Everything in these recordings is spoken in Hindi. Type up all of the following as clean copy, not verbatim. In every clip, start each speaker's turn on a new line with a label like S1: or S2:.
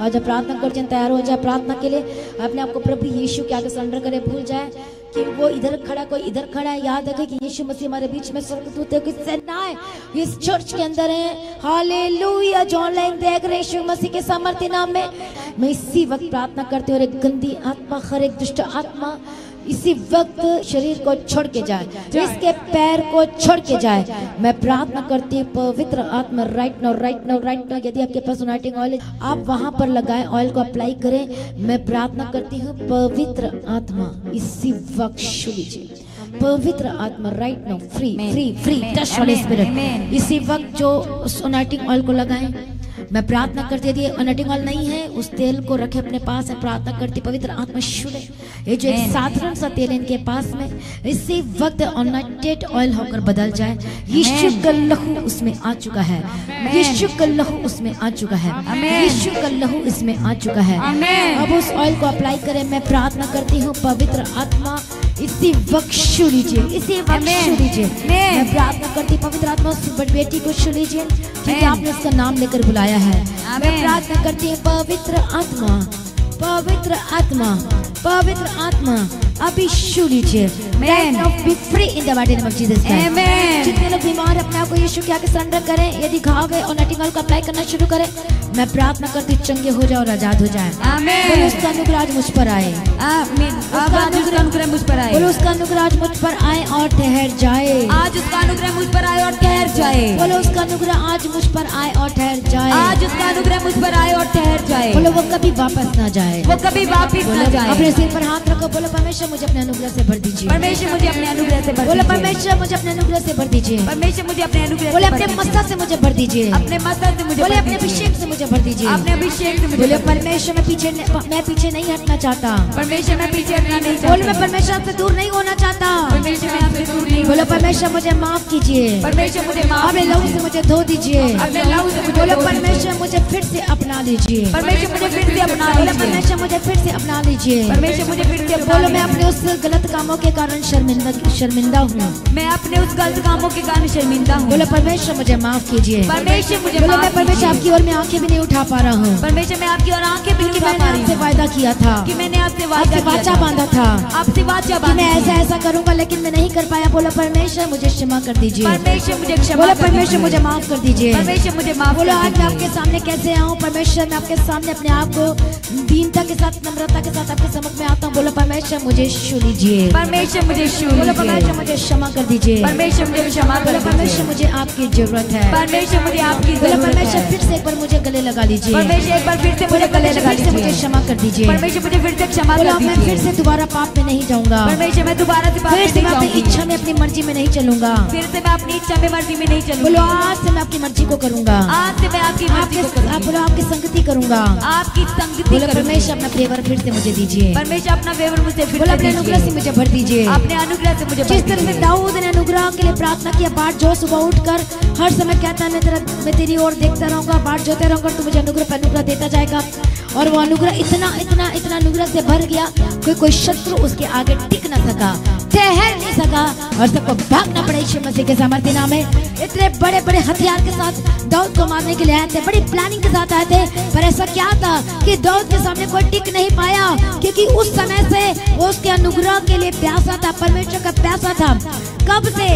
S1: और जब प्रार्थना करते तैयार हो जाए प्रार्थना के लिए, अपने आप को प्रभु यीशु के आगे सरेंडर करे। भूल जाए कि वो इधर खड़ा, कोई इधर खड़ा है। याद रखे कि यीशु मसीह हमारे बीच में स्वर्गदूत है, कुछ सेनाएं इस चर्च के अंदर है। हालेलुया। जो ऑनलाइन देख रहे यीशु मसीह के सामर्थ्य नाम में मैं इसी वक्त प्रार्थना करती हूँ, और एक गंदी आत्मा, हर एक दुष्ट आत्मा इसी वक्त शरीर को छोड़ के जाए, इसके पैर को छोड़ के जाए। मैं प्रार्थना करती हूँ पवित्र आत्मा right now, right now, right now. यदि आपके पास अनॉइंटिंग ऑयल है आप वहां पर लगाएं, ऑयल को अप्लाई करें। मैं प्रार्थना करती हूँ पवित्र आत्मा इसी वक्त छू लीजिए। पवित्र आत्मा right now free free free touch Holi spirit. इसी वक्त जो उस अनॉइंटिंग ऑयल को लगाएं, मैं प्रार्थना करती यदि अनॉइंटिंग ऑयल नहीं है उस तेल को रखे अपने पास है। प्रार्थना करती पवित्र आत्मा छूले। ये जो एक साधारण सा तेल इनके पास में इसी वक्त अनॉइंटेड ऑयल होकर बदल जाए। यीशु का लहू उसमें आ चुका है, यीशु का लहू उसमें आ चुका है, यीशु का लहू इसमें आ चुका है। अब उस ऑयल को अप्लाई करें। मैं प्रार्थना करती हूँ पवित्र आत्मा इसी वक्त छू लीजिए, इसी वक्त छू लीजिए। मैं प्रार्थना करती पवित्र आत्मा उस बेटी को छू लीजिए क्योंकि आपने उसका नाम लेकर बुलाया है। मैं प्रार्थना करती हूँ पवित्र आत्मा, पवित्र आत्मा, पवित्र आत्मा अभी छू लीजिए। Be free in the mighty name of Jesus Christ। जितने लोग बीमार अपने आप को यीशु के आगे सरेंडर करें, यदि घाव है और अनॉइंटिंग ऑयल को अप्लाई करना शुरू करें, मैं प्रार्थना करती चंगे हो जाए और आजाद हो जाए। बोलो उसका अनुग्रह आज मुझ पर आए, उसका अनुग्रह मुझ पर आए। बोलो उसका अनुग्रह आज मुझ पर आए और ठहर जाए। आज उसका अनुग्रह मुझ पर आए और ठहर जाए। बोलो उसका अनुग्रह आज मुझ पर आए और ठहर जाए। आज उसका अनुग्रह मुझ पर आए और ठहर जाए। बोलो वो कभी वापस ना जाए, वो कभी वापस ना जाए। अपने सिर पर हाथ रखो। बोलो परमेश्वर मुझे अपने अनुग्रह से भर दीजिए, परमेश्वर मुझे अपने अनुग्रह से भर। बोलो परमेश्वर मुझे अपने अनुग्रह से भर दीजिए, परमेश्वर मुझे अपने अनुग्रह। बोले अपने मस्तक से मुझे भर दीजिए, अपने मस्तक से मुझे। बोले अपने अभिषेक से मुझे भर दीजिए, अपने अभिषेक से मुझे। बोले परमेश्वर मैं पीछे नहीं हटना चाहता, परमेश्वर मैं पीछे हटना नहीं चाहता। बोले मैं परमेश्वर से दूर नहीं होना चाहता, परमेश्वर मैं आपसे दूर नहीं। बोले परमेश्वर मुझे माफ कीजिए, परमेश्वर मुझे माफ। अपने लहू से मुझे धो दीजिए, अपने लहू से। बोले परमेश्वर मुझे फिर से अपना लीजिए, परमेश्वर मुझे फिर से अपना। बोले परमेश्वर मुझे फिर से अपना लीजिए, परमेश्वर मुझे फिर से। बोलो मैं अपने उस गलत कामों के कारण शर्मिंदा हूँ, मैं अपने उस गलत कामों के कारण शर्मिंदा हूँ। बोले परमेश्वर मुझे माफ कीजिए, परमेश्वर मुझे। बोले मैं परमेश्वर आपकी ओर में आंखें भी नहीं उठा पा रहा हूँ, परमेश्वर मैं आपकी ओर आंखें भी नहीं उठा पा रही हूँ। आपसे वादा किया था कि मैंने आपसे वाचा बांधा था, आपसे वाचा बांधा मैं ऐसा करूंगा लेकिन मैं नहीं कर पाया। बोलो परमेश्वर मुझे क्षमा कर दीजिए, परमेश्वर मुझे क्षमा। बोलो परमेश्वर मुझे माफ कर दीजिए, परमेश्वर मुझे माफ। बोलो आज मैं आपके सामने कैसे आऊँ परमेश्वर, मैं आपके सामने अपने आप को दीनता के साथ, नम्रता के साथ आपके समक्ष में आता हूँ। बोलो परमेश्वर मुझे छू लीजिए, परमेश्वर मुझे छू। बोलो परमेश्वर मुझे क्षमा कर दीजिए, परमेश्वर मुझे क्षमा कर। परमेश्वर मुझे आपकी जरूरत है, परमेश्वर मुझे आपकी जरूरत है। परमेश्वर फिर से एक बार मुझे गले लगा लीजिए, परमेश्वर एक बार फिर से मुझे गले लगा लीजिए। मुझे क्षमा कर दीजिए, परमेश्वर मुझे फिर से क्षमा कर दीजिए। मैं फिर से दोबारा पाप में नहीं जाऊंगा, परमेश्वर मैं दोबारा से पाप में नहीं जाऊंगा। अपनी इच्छा में अपनी मर्जी में नहीं चलूंगा, फिर से मैं अपनी इच्छा में मर्जी में नहीं चलूंगा। बोलो आज से मैं अपनी मर्जी को करूंगा, आज से मैं आपकी मर्जी को करूंगा। बोलो आपकी संगति करूंगा, आपकी संगति। बोलो परमेश्वर अपना फेवर फिर से मुझे दीजिए, परमेश्वर अपना फेवर मुझे फिर। बोलो अपने अनुग्रह से मुझे भर दीजिए, अपने अनुग्रह से मुझे। जिस तरह से दाऊद ने अनुग्रह के लिए प्रार्थना किया, बाट जो सुबह उठकर हर समय कहता है मैं तेरी ओर देखता रहूंगा, बाट जोते रहूंगा, तो मुझे अनुग्रह पर अनुग्रह देता जाएगा। और वो अनुग्रह इतना इतना इतना अनुग्रह से भर गया कोई शत्रु उसके आगे टिक न सका, ठहर नहीं सका और सबको भागना पड़ा यीशु मसीह के सामर्थ्य नाम में। इतने बड़े बड़े हथियार के साथ दाऊद को मारने के लिए आए थे, बड़ी प्लानिंग के साथ आए थे, पर ऐसा क्या था कि दाऊद के सामने कोई टिक नहीं पाया क्योंकि उस समय से वो उसके अनुग्रह के लिए प्यासा था, परमेश्वर का प्यासा था। कब से?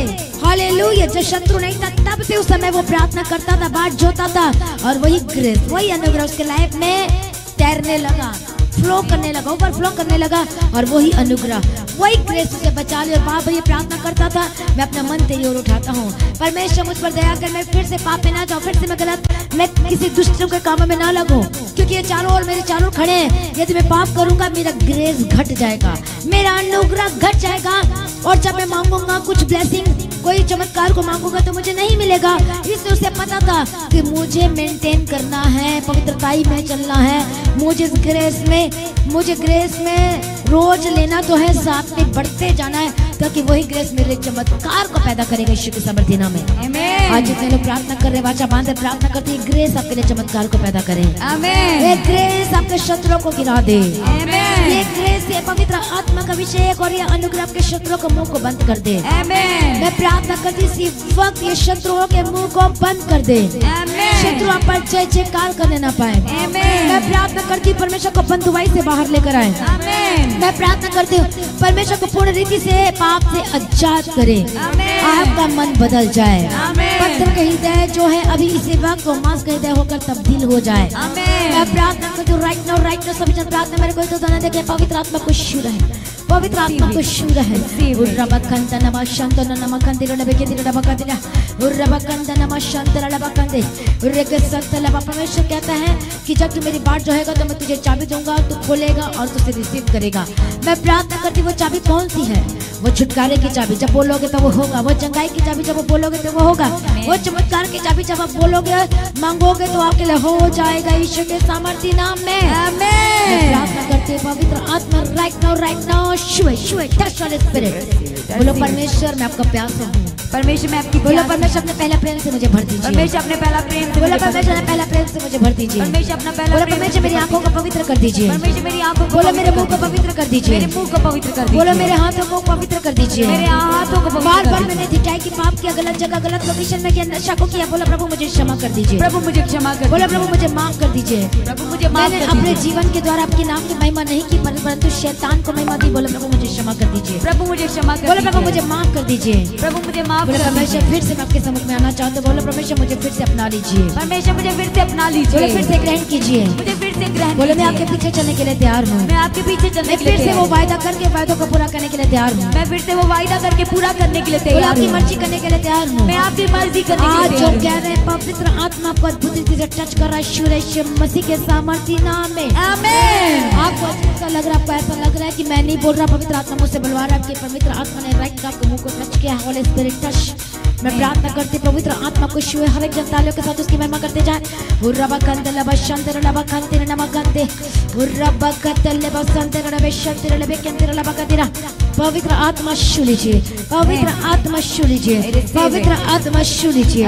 S1: हालेलुया। जब शत्रु नहीं था तब से उस समय वो प्रार्थना करता था, बाट जोता था और वही ग्रेस, वही अनुग्रह उसके लाइफ में तैरने लगा, फ्लो करने लगा, ओवरफ्लो करने लगा। और वही अनुग्रह, वही ग्रेस उसे बचा लिया। और बाप ये प्रार्थना करता था, मैं अपना मन तेरी ओर उठाता हूँ, परमेश्वर मुझ पर दया कर, मैं फिर से पाप में ना जाऊँ, फिर से मैं किसी दुष्टों के कामों में ना लगूं, क्योंकि ये चारों ओर मेरे चारों खड़े हैं। यदि मैं पाप करूंगा मेरा ग्रेस घट जाएगा, मेरा अनुग्रह घट जाएगा। और जब मैं मांगूंगा कुछ ब्लेसिंग, कोई चमत्कार को मांगूंगा तो मुझे नहीं मिलेगा। इसलिए उसे पता था कि मुझे मेंटेन करना है, पवित्रताई में चलना है, मुझे ग्रेस में रोज लेना तो है, साथ में बढ़ते जाना है, ताकि वही ग्रेस मेरे चमत्कार को पैदा करेगा यीशु के सामर्थ्य नाम में। आज जितने लोग प्रार्थना कर रहे, वाचा बांधे प्रार्थना करते हैं, ग्रेस आपके लिए चमत्कार को पैदा करे, ग्रेस आपके शत्रुओं को गिरा दे। ये ग्रेस ये पवित्र आत्मा का अभिषेक और ये अनुग्रह आपके शत्रुओं के मुंह को बंद कर दे। मैं प्रार्थना करती इसी वक्त ये शत्रुओं के मुंह को बंद कर दे। शत्रु आप पर जय जयकार करने ना पाए। मैं प्रार्थना करती हूँ परमेश्वर को बंधुआई से बाहर लेकर आए। मैं प्रार्थना करती हूँ परमेश्वर को पूर्ण रीति से पाप से आजाद करे। आपका मन बदल जाए। पत्थर का हृदय जो है अभी इसी वक्त वो मांस का हृदय होकर तब्दील हो जाए। मैं प्रार्थना करती हूँ राइट नाउ सभी जन प्रार्थना मेरे को तो जाने देखे पवित्र आत्मा को छू रहे। पवित्र आत्मा को छू रहे। परमेश्वर कहता है कि जब तू मेरी बात जो है तो मैं तुझे चाबी दूंगा, तू खोलेगा और तुझे रिसीव करेगा। मैं प्रार्थना करती हूँ वो चाबी कौन सी है? वो छुटकारे की चाबी, जब बोलोगे तो वो होगा। वो चंगाई की चाबी, जब बोलोगे तो वो होगा। वो चमत्कार की चाबी, जब आप बोलोगे मांगोगे तो आपके लिए हो जाएगा यीशु के सामर्थी नाम में। मैं प्रार्थना करती हूँ पवित्र आत्मा right now touch Holi spirit. बोलो परमेश्वर मैं आपका प्यासा हूँ।
S2: परमेश्वर मैं आपकी
S1: बोलो परमेश्वर अपने पहला प्रेम से मुझे भर दीजिए।
S2: परमेश्वर अपने पहला प्रेम से
S1: बोलो परमेश्वर अपने पहला प्रेम से मुझे भर दीजिए।
S2: परमेश्वर अपना पहला
S1: बोलो परमेश्वर मेरी आंखों को पवित्र कर दीजिए।
S2: परमेश्वर मेरी आंखों को
S1: बोलो मेरे मुंह को पवित्र कर दीजिए।
S2: मेरे मुंह को पवित्र कर दीजिए।
S1: बोलो मेरे हाथों को पवित्र कर दीजिए।
S2: मेरे हाथों को
S1: बार बार मैंने धिटाई की, पाप किया, गलत जगह गलत लोकेशन में किया, नशा को किया। बोलो प्रभु मुझे क्षमा कर दीजिए।
S2: प्रभु मुझे क्षमा कर।
S1: बोलो प्रभु मुझे माफ कर दीजिए।
S2: प्रभु मुझे माफ
S1: मैंने
S2: कर
S1: अपने जीवन के द्वारा आपके नाम की महिमा नहीं की परंतु शैतान को महिमा दी। बोलो प्रभु मुझे क्षमा कर दीजिए।
S2: प्रभु मुझे क्षमा कर।
S1: बोलो प्रभु मुझे माफ कर दीजिए।
S2: प्रभु मुझे माफ
S1: बोलो
S2: कर।
S1: परमेश्वर फिर से मैं आपके सम्मुख में आना चाहते। बोलो परमेश्वर मुझे फिर से अपना लीजिए।
S2: परमेश्वर मुझे फिर से अपना लीजिए।
S1: बोलो फिर से ग्रहण कीजिए।
S2: मुझे फिर से ग्रहण।
S1: बोलो मैं आपके पीछे चलने के लिए तैयार हूँ।
S2: मैं आपके पीछे चलने
S1: मैं
S2: के लिए
S1: फिर से वो वायदा करके वायदों को पूरा करने के लिए तैयार हूँ।
S2: मैं फिर से वो वायदा करके पूरा करने के लिए
S1: बोलो
S2: तैयार
S1: आपकी
S2: हूँ।
S1: मर्जी करने के लिए तैयार हूँ।
S2: मैं आपकी मर्जी करने के
S1: आज
S2: लिए
S1: जो
S2: तैयार
S1: कह रहे हैं पवित्र आत्मा को अद्भुत रीति से टच कर रहा है यीशु मसीह के सामर्थी नाम में।
S2: आमीन।
S1: आपको ऐसा लग रहा है, आपको ऐसा लग रहा है कि मैं नहीं बोल रहा, पवित्र आत्मा मुझसे बुलवा रहा है। आपके पवित्र आत्मा ने राइट आपके मुंह को टच किया। Holi spirit touch. मैं प्रार्थना करती पवित्र आत्मा को छुए, हर एक जन तालियों के साथ उसकी महिमा करते जाए। हुर्रबा कंते लबा शंतर लबा कंते नमा कंते हुर्रबा कतल लबा शंतर लबा शंतर लबा कंते लबा कंतेरा। पवित्र आत्मा छू लीजिए। पवित्र आत्मा छू लीजिए। पवित्र आत्मा छू लीजिए।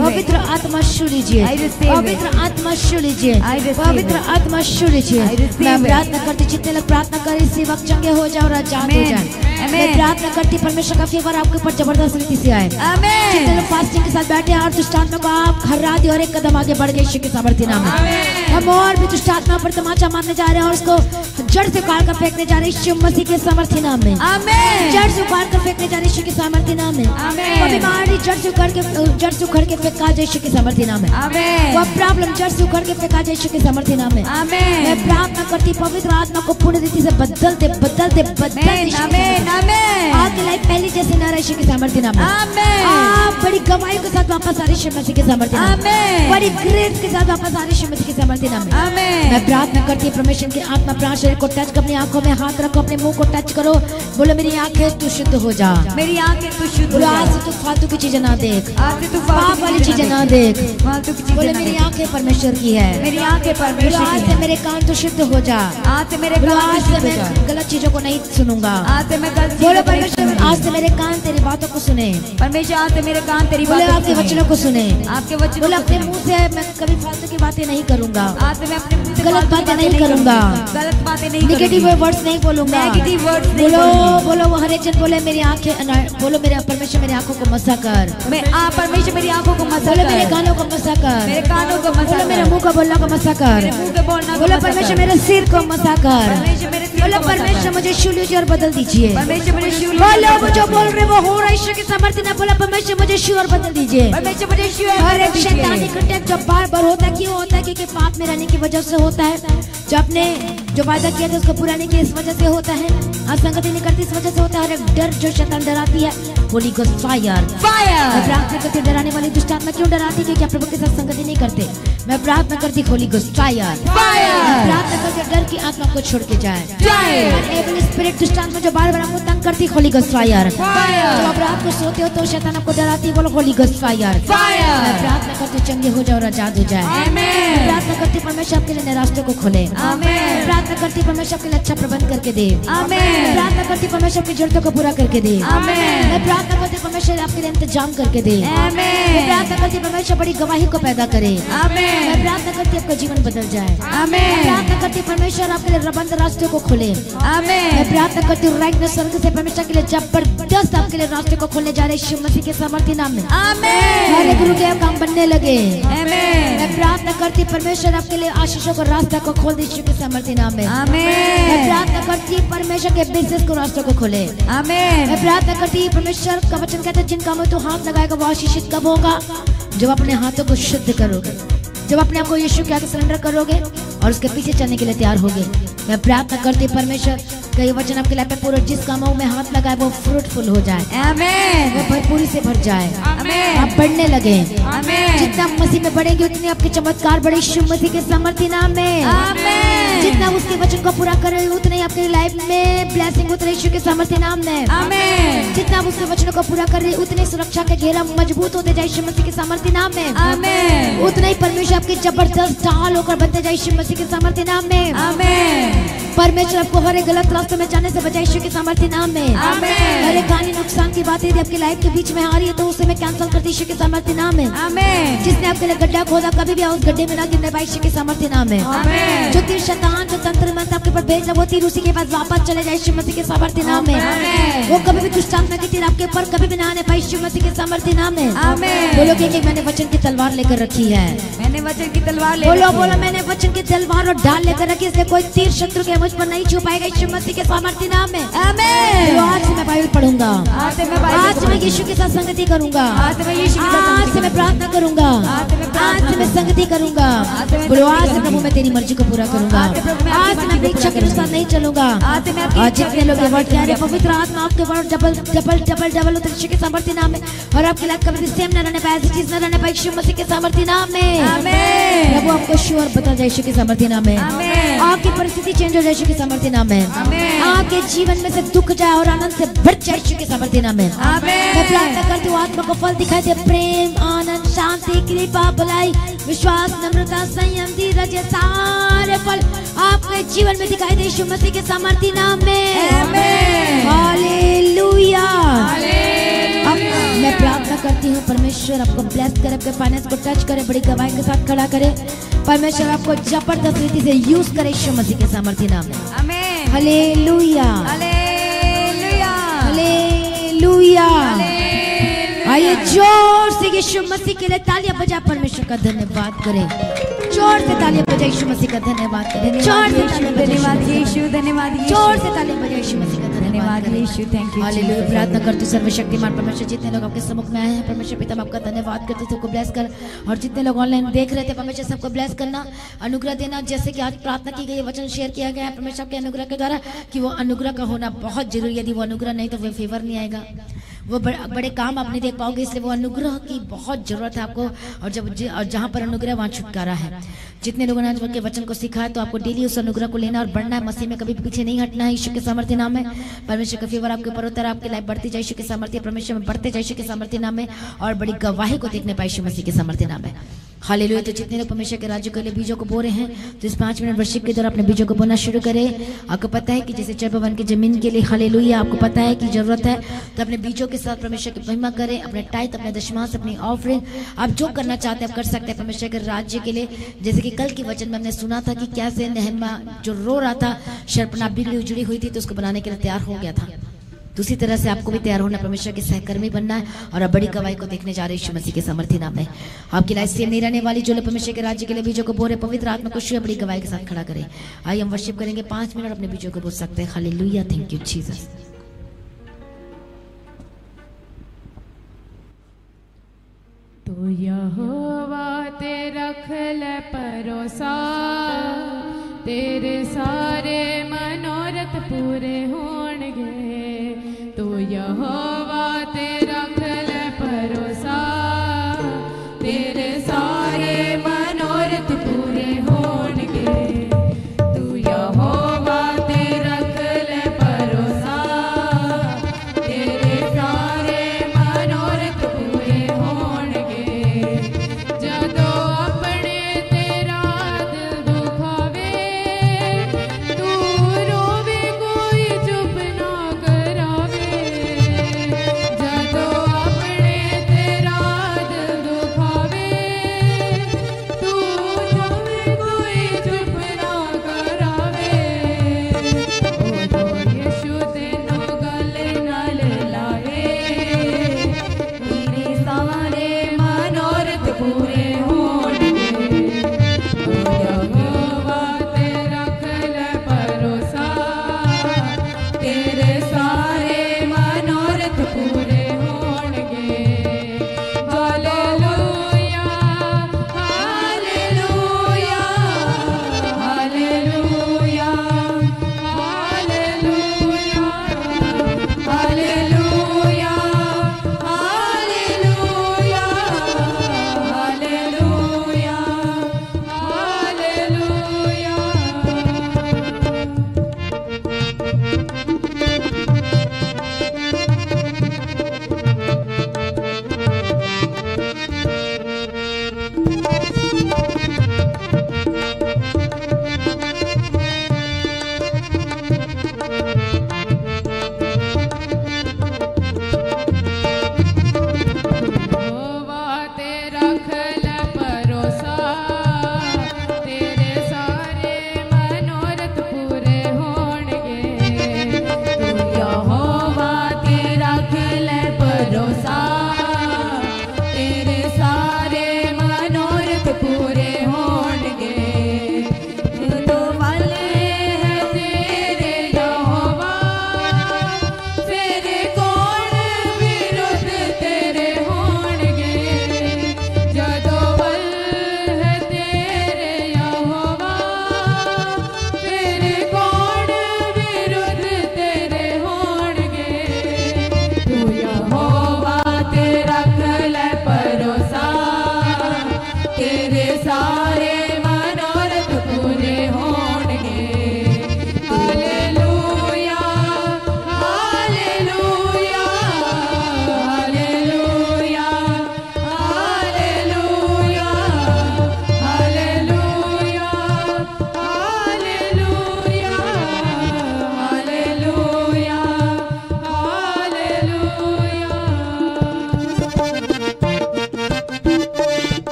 S1: पवित्र आत्मा छू लीजिए। पवित्र आत्मा छू लीजिए। पवित्र आत्मा छू लीजिए। मैं प्रार्थना करती जितने लोग प्रार्थना करें इसी वक्त चंगे हो जाओ और आजाद हो जाए। मैं प्रार्थना करती परमेश्वर का फेवर आपके ऊपर जबरदस्त रीति से आए। जितने लोग फास्टिंग के साथ बैठे हैं और दुष्ट आत्मा को आप हरा दिए और एक कदम आगे बढ़ गए यीशु के सामर्थ्य नाम में। हम और भी दुष्ट आत्मा पर तमाचा मारने जा रहे हैं और उसको जड़ से उखाड़ कर फेंकने जा रहे हैं यीशु मसीह के सामर्थ्य नाम में। जड़ से उखाड़ कर फेंकने जा रहे हैं यीशु के सामर्थ्य नाम में। वो बीमारी जड़ से उखाड़ के फेंका जाए यीशु के सामर्थ्य नाम में। वो प्रॉब्लम जड़ से उखाड़ के फेंका जाए यीशु के सामर्थ्य नाम में। मैं प्रार्थना करती पवित्र आत्मा को पूर्ण रीति से बदलते बदलते बदलते आपकी लाइफ पहली जैसे ना रहे के सामर्थ्य नाम में। आप बड़ी गवाही के साथ वापस आ रहे मसीह के सामर्थ्य नाम में। बड़ी ग्रेस के साथ वापस आ रहे मसीह के सामर्थ्य नाम में। मैं प्रार्थना करती हूँ परमेश्वर की आत्मा प्राण शरीर को टच कर, अपनी आंखों में हाथ रखो, अपने मुंह को टच करो। बोलो मेरी आंखें तू शुद्ध हो जा।
S2: मेरी आंखें तू शुद्ध।
S1: बोलो आज से तू फालतू की चीजें ना देख,
S2: आज से तू
S1: पाप वाली चीजें ना देख।
S2: फालतू की चीजें।
S1: बोलो मेरी आंखें परमेश्वर की है।
S2: मेरी आंखें परमेश्वर
S1: आज
S2: की
S1: से
S2: है।
S1: मेरे कान तो शुद्ध हो जा।
S2: आज से मेरे कान
S1: आज
S2: शुद्ध
S1: से
S2: हो जा।
S1: मैं गलत चीजों को नहीं सुनूंगा।
S2: आज से मैं गलत
S1: बोलो
S2: चीजों को नहीं
S1: परमेश्वर
S2: सुनूंगी।
S1: आज से मेरे कान तेरी बातों को सुने।
S2: परमेश्वर आज से मेरे कान तेरी
S1: बोले
S2: बातों
S1: आपके
S2: को सुने।
S1: वचनों को सुने।
S2: आपके वचनों
S1: बोले
S2: को
S1: अपने
S2: सुने।
S1: मुंह से मैं कभी फालतू की बातें नहीं करूंगा।
S2: आज से मैं अपने मुंह से
S1: गलत
S2: फालतू
S1: बातें नहीं करूंगा।
S2: गलत बातें नहीं
S1: निगेटिव
S2: करूंगी।
S1: वर्ड्स नहीं बोलूंगा।
S2: नेगेटिव वर्ड्स नहीं
S1: बोलो
S2: बोलूंगी।
S1: बोलो वो हर एक जन बोले मेरी आंखें बोलो मेरे परमेश्वर मेरी आंखों को मसा कर।
S2: परमेश्वर मेरी आंखों को मसा
S1: बोलो
S2: कर।
S1: मेरे कानों को मसा कर।
S2: मेरे कानों को मसा
S1: बोलो
S2: कर।
S1: मेरे मुंह को बोलना को मसा कर।
S2: मेरे मुंह के बोलना को
S1: बोलो
S2: मसा
S1: परमेश्वर
S2: कर।
S1: मेरे सिर को मसा कर।
S2: परमेश्वर मेरे सिर
S1: बोलो
S2: को मसा कर।
S1: परमेश्वर मुझे छू लीजिए और बदल दीजिए।
S2: परमेश्वर मुझे छू
S1: बोलो वो जो बोल रहे वो हो रहा है ईश्वर के सामर्थ्य ने। बोला परमेश्वर मुझे छू और बदल दीजिए।
S2: परमेश्वर मुझे छू और
S1: हर
S2: बदल
S1: एक
S2: दीजिए।
S1: शैतानी अटैक जो बार बार होता है, क्यों होता है? क्योंकि पाप में रहने की वजह से होता है। जो आपने जो वादा किया था उसको पूरा नहीं किया इस वजह से होता है। असंगति नहीं करती इस वजह से होता है। हर एक डर जो शैतान डराती है होली गोस्ट फायर। मैं प्रार्थना करती हूँ डराने वाली दुष्ट आत्मा क्यों डराती है? क्योंकि आप प्रभु के साथ संगति नहीं करते। मैं प्रार्थना करती होली गोस्ट फायर। प्रार्थना करती डर की आत्मा को छोड़ के जाए। एविल स्पिरिट दुष्ट आत्मा जो बार बार आपको तंग करती होली गोस्ट फायर। जब आप रात को सोते हो तो शैतान आपको डराती है, बोलो होली गोस्ट फायर। मैं प्रार्थना करती हूँ चंगे हो जाओ और आजाद हो जाए। मैं प्रार्थना करती हूँ परमेश्वर आपके लिए नए रास्तों को खोले। मैं प्रार्थना करती हूँ परमेश्वर आपके लिए अच्छा प्रबंध करके दे। मैं प्रार्थना करती हूँ परमेश्वर आपकी जरूरतों को पूरा करके दे। मैं प्रार्थना करती हूँ परमेश्वर आपके लिए इंतजाम करके दे। मैं प्रार्थना करती हूँ परमेश्वर बड़ी गवाही को पैदा करे। मैं प्रार्थना करती हूँ आपका जीवन बदल जाए। मैं प्रार्थना करती हूँ परमेश्वर आपके लिए बंद रास्ते को खोले।
S2: आमेन।
S1: मैं प्रार्थना करती हूँ राइट में स्वर्ग से परमेश्वर के लिए जबरदस्त आपके लिए रास्ते को खोलने जा रहे यीशु मसीह के सामर्थ्य नाम में।
S2: आमेन।
S1: हर गुरु के काम बनने लगे।
S2: आमेन।
S1: मैं प्रार्थना करती परमेश्वर आपके लिए आशीषों को रास्ता को खोल दे यीशु के सामर्थ्य नाम में।
S2: आमेन।
S1: मैं प्रार्थना करती परमेश्वर के बिजनेस को रास्तों को खोले।
S2: आमेन।
S1: मैं प्रार्थना करती परमेश्वर का वचन कहते जिन कामों तो हाथ लगाएगा वो आशीषित कब होगा? जब अपने हाथों को शुद्ध करोगे, जब अपने आप को यीशु के आगे सरेंडर करोगे और उसके पीछे चलने के लिए तैयार होगे। मैं प्रार्थना करती परमेश्वर का ये वचन आपके लिए पूरा जिस कामों में हाथ लगाए वो फ्रूटफुल हो जाए।
S2: आमेन।
S1: वो भरपूरी से भर जाए।
S2: आमेन।
S1: आप बढ़ने लगे।
S2: आमेन।
S1: जितना मसीह में बढ़ेंगे उतनी आपके चमत्कार बढ़े यीशु मसीह के सामर्थ्य नाम में।
S2: आमेन।
S1: जितना उसके वचन को पूरा करेंगे उतने आपके लाइफ में ब्लेसिंग उतरे यीशु के सामर्थ्य नाम में।
S2: आमेन।
S1: जितना उसके वचनों को पूरा कर रहे उतने सुरक्षा के घेरा मजबूत होते जाए यीशु मसीह के सामर्थ्य नाम में।
S2: आमेन।
S1: उतना ही परमेश्वर आपके जबरदस्त ढाल होकर बनते जाए यीशु मसीह के सामर्थ्य नाम में।
S2: आमेन।
S1: परमेश्वर आपको हर एक गलत रास्ते में जाने से बचाए यीशु के सामर्थ्य नाम में।
S2: आमेन।
S1: हर एक हानि नुकसान की बातें यदि आपकी लाइफ के बीच में आ रही है तो उसे मैं कैंसिल करती यीशु के सामर्थ्य नाम में।
S2: आमेन।
S1: जिसने आपके लिए गड्ढा खोदा कभी भी उस गड्ढे में ना गिरने पाए यीशु के सामर्थ्य नाम में।
S2: आमेन।
S1: जो तीर शैतान जो तंत्र मंत्र आपके ऊपर भेज रहा वो तीर उसी के पास वापस चले जाए यीशु मसीह के सामर्थ्य नाम में।
S2: आमेन।
S1: वो कभी भी दुष्ट आत्मा की तीर आपके ऊपर कभी भी ना आने पाए यीशु मसीह के सामर्थ्य नाम में।
S2: आमेन।
S1: बोलो कि मैंने वचन की तलवार लेकर रखी है।
S2: मैंने वचन की तलवार ले
S1: बोलो
S2: रखी
S1: बोलो
S2: है।
S1: मैंने वचन की तलवार और ढाल लेकर रखी इसलिए कोई तीर शत्रु के मुझ पर नहीं छू पाएगा यीशु मसीह के सामर्थ्य नाम में।
S2: आमेन।
S1: तो आज से मैं बाइबल पढ़ूंगा।
S2: आज से मैं बाइबल
S1: आज से मैं
S2: पढ़ूंगी।
S1: यीशु के साथ संगति करूंगा।
S2: आज से मैं यीशु के साथ
S1: आज
S2: संगति
S1: से मैं प्रार्थना करूंगा।
S2: आज से मैं प्रार्थना
S1: आज से मैं संगति करूंगा।
S2: आज से मैं
S1: बोलो
S2: संगति
S1: आज से
S2: करूंगी।
S1: प्रभु मैं तेरी मर्जी को पूरा करूंगा।
S2: आज से प्रभु मैं आपकी
S1: आज से मैं
S2: मर्जी को
S1: अपनी इच्छा के
S2: पूरा
S1: अनुसार
S2: करूंगी।
S1: नहीं चलूंगा।
S2: आज से मैं आपकी
S1: और
S2: इच्छा
S1: जितने
S2: के
S1: लोग
S2: अनुसार
S1: वर्ड कह रहे
S2: नहीं
S1: पवित्र आत्मा आपके word double double double double उतर यीशु के सामर्थ्य नाम में और आपकी लाइफ कभी भी सेम न रहने पाए ऐसी चीज न रहने पाए यीशु मसीह के सामर्थ्य नाम में।
S2: आमेन।
S1: प्रभु आपको श्योर बता जाए यीशु के सामर्थ्य नाम में।
S2: आमेन।
S1: आपकी परिस्थिति चेंज हो जाए यीशु के सामर्थ्य नाम में।
S2: आमेन।
S1: आपके जीवन में से दुख जाए और आनंद से भर जाए यीशु के सामर्थ्य नाम में।
S2: आमेन।
S1: मैं प्रार्थना करती हूँ आत्मा को फल दिखाई दे प्रेम आनंद शांति कृपा भलाई विश्वास नम्रता संयम धीरज ये सारे फल आपके जीवन में दिखाई दे यीशु मसीह के सामर्थ्य नाम में।
S2: आमेन।
S1: हालेलुया।
S2: हालेलुया।
S1: अब मैं प्रार्थना करती हूँ परमेश्वर आपको ब्लेस करे, आपके फाइनेंस को टच करे, बड़ी गवाही के साथ खड़ा करे। परमेश्वर आपको जबरदस्त रीति से यूज करे यीशु मसीह के सामर्थ्य नाम में।
S2: आमेन।
S1: हालेलुया।
S2: हालेलुया।
S1: हालेलुया। आइए जोर से यीशु मसीह के लिए तालियां बजा परमेश्वर का धन्यवाद करें। जोर से तालियां बजा यीशु मसीह का धन्यवाद करें। जोर से तालियां बजा
S2: धन्यवाद यीशु। धन्यवाद यीशु।
S1: जोर से तालियां बजा यीशु मसीह का धन्यवाद
S2: धन्यवाद
S1: करें।
S2: यीशु। Thank you.
S1: हालेलुया। प्रार्थना करती हूँ सर्वशक्तिमान परमेश्वर जितने लोग आपके सम्मुख में आए हैं परमेश्वर पिता मैं आपका धन्यवाद करती हूँ सबको ब्लेस कर और जितने लोग ऑनलाइन देख रहे थे परमेश्वर सबको ब्लेस करना अनुग्रह देना जैसे कि आज प्रार्थना की गई वचन शेयर किया गया है परमेश्वर के अनुग्रह के द्वारा कि वो अनुग्रह का होना बहुत जरूरी है। यदि वो अनुग्रह नहीं तो वो फेवर नहीं आएगा, वो बड़े काम आप नहीं देख पाओगे, इसलिए वो अनुग्रह की बहुत जरूरत है आपको। और जहाँ पर अनुग्रह वहाँ छुटकारा है। जितने लोगों ने आज के वचन को सीखा है तो आपको डेली उस अनुग्रह को लेना और बढ़ना है, मसीह में कभी पीछे नहीं हटना है। यीशु के सामर्थ्य नाम में परमेश्वर का फेवर आपके ऊपर होता है, आपकी लाइफ बढ़ती जाए यीशु के सामर्थ्य परमेश्वर में बढ़ते जाए यीशु के सामर्थ्य नाम में और बड़ी गवाही को देखने पाए यीशु मसीह के सामर्थ्य नाम में। हालेलुया। तो जितने लोग परमेश्वर के राज्य के लिए बीजों को बो रहे हैं तो इस 5 मिनट वर्शिप के दौरान अपने बीजों को बोना शुरू करें। आपको पता है कि जैसे चरभवन की जमीन के लिए हालेलुया आपको पता है कि जरूरत है तो अपने बीजों के साथ परमेश्वर की महिमा करें। अपने टाइट अपने दशमांश अपनी ऑफरिंग आप जो करना चाहते हैं आप कर सकते हैं परमेश्वर के राज्य के लिए। जैसे कि कल की वचन में हमने सुना था कि कैसे नहमा जो रो रहा था शर्पना बिगड़ी उजड़ी हुई थी तो उसको बनाने के लिए तैयार हो गया था। दूसरी तरह से आपको भी तैयार होना परमेश्वर के सहकर्मी बनना है और अब बड़ी गवाही को देखने जा रहे यीशु मसीह के सामर्थ्य नाम में। आपकी लाइफ सेम नहीं रहने वाली। जो लोग परमेश्वर के राज्य के लिए बीजों को बोरे पवित्र आत्मा को शुभ बड़ी गवाही के साथ खड़ा करें। आइए हम वर्शिप करेंगे 5 मिनट अपने बीजों को बोल सकते हैं। हालेलुया। Thank you Jesus.
S3: तो यहोवा ते रख ले भरोसा तेरे सारे मनोरथ पूरे होणगे। तो यहोवा